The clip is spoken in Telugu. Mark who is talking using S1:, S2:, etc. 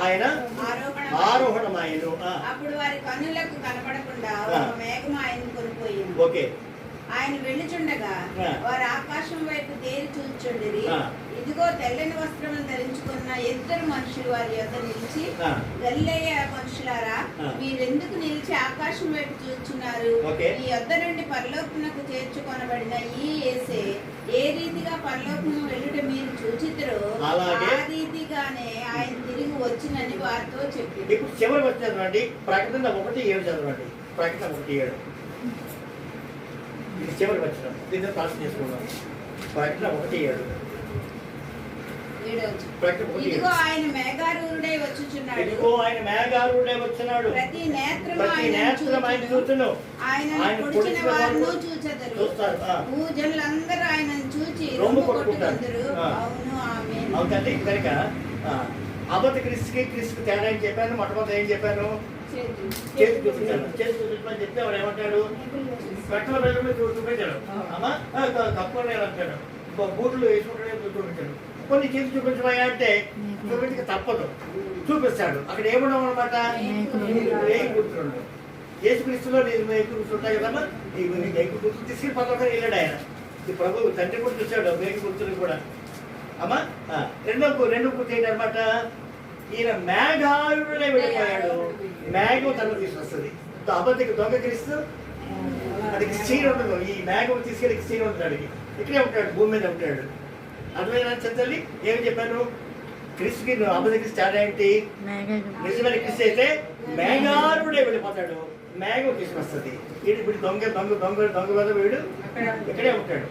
S1: ఆయన ఆరోహణమాయను.
S2: అప్పుడు వారి కన్నులకు కనపడకుండా ఒక మేఘం ఆయన కొనిపోయింది.
S1: ఓకే.
S2: ఆయన వెళ్ళుచుండగా వారు ఆకాశం వైపు తేరి చూచుచుండిరి. ఇదిగో తెల్లని వస్త్రములు ధరించుకున్న ఇద్దరు మనుషులు వారి యొద్ద నిలిచి, గలిలయ మనుషులారా, మీరెందుకు నిలిచి ఆకాశం వైపు చూచున్నారు? ఈ యొద్ద నుండి పరలోకమునకు చేర్చుకొనబడిన ఈ యేసే ఏ రీతిగా పరలోకము వెళ్ళుట మీరు చూచిద్దరో ఆ రీతిగానే ఆయన తిరిగి వచ్చినని వారితో చెప్పింది.
S1: ఇప్పుడు చివరి వచ్చి చదవండి, ప్రకటన 1:7 చదవండి. ప్రకటన 1:7 ఇది చివరి వచ్చిన దీన్ని ప్రార్థన చేసుకున్నాం. ప్రకటన 1:7.
S2: ఇదిగో ఆయన మేఘారూఢుడై వచ్చుచున్నాడు.
S1: ఇదిగో ఆయన మేఘారూఢుడై వచ్చున్నాడు.
S2: ప్రతి నేత్రం
S1: ఆయన చూచును.
S2: ఆయనను పొడిచిన వారును చూచెదరు. భూజనులందరూ ఆయనను చూచి రొమ్ము కొట్టుకొందురు. అవును, ఆమేన్.
S1: అవునండి. కనుక అబద్ధ క్రీస్తుకి తేడా ఏం చెప్పాను? మొట్టమొదటి ఏం చెప్పాను? చేతి చూపించాను. చేతి చూపించమని చెప్తే వాడు ఏమంటాడు? పెట్టల బెల్లం చూపించాడు. అమ్మా తప్పని అంటాడు. బూట్లు వేసుకుంటాడు, చూపించాడు. కొన్ని చేతి చూపించమయ్యా అంటే చూపించక తప్పదు, చూపిస్తాడు. అక్కడ ఏమున్నావు అనమాట? వేయి గుర్తులు. యేసుక్రీస్తులో నేను వేయి గుర్తులు ఉంటాయి కదమ్మా. ఈ వేయి గుర్తులు తీసుకుని పక్కన వెళ్ళాడు ఆయన. ఈ ప్రభు తండ్రి కూడా చూశాడు వేయి గుర్తులు కూడా. అమ్మా రెండో గుర్తు ఏంటనమాట? ఈయన మేఘారుడే వెళ్ళిపోయాడు. మేఘం తనకు తీసుకొస్తుంది. అబద్ధికి దొంగ క్రీస్తు అడిగి సీన్ ఉండదు. ఈ మేఘం తీసుకెళ్ళి సీన్ ఉంటాడు. ఇక్కడే ఉంటాడు, భూమి మీద ఉంటాడు. అర్థమైన చెప్తాలి. ఏమి చెప్పాను? క్రీస్తుకి అబద్ధ క్రీస్తు తేడా ఏంటి? నిజమైన క్రీస్తు అయితే మేఘారుడే వెళ్ళిపోతాడు, మేఘం తీసుకొస్తుంది. ఇప్పుడు దొంగ దొంగ దొంగ దొంగ వీడు ఇక్కడే ఉంటాడు.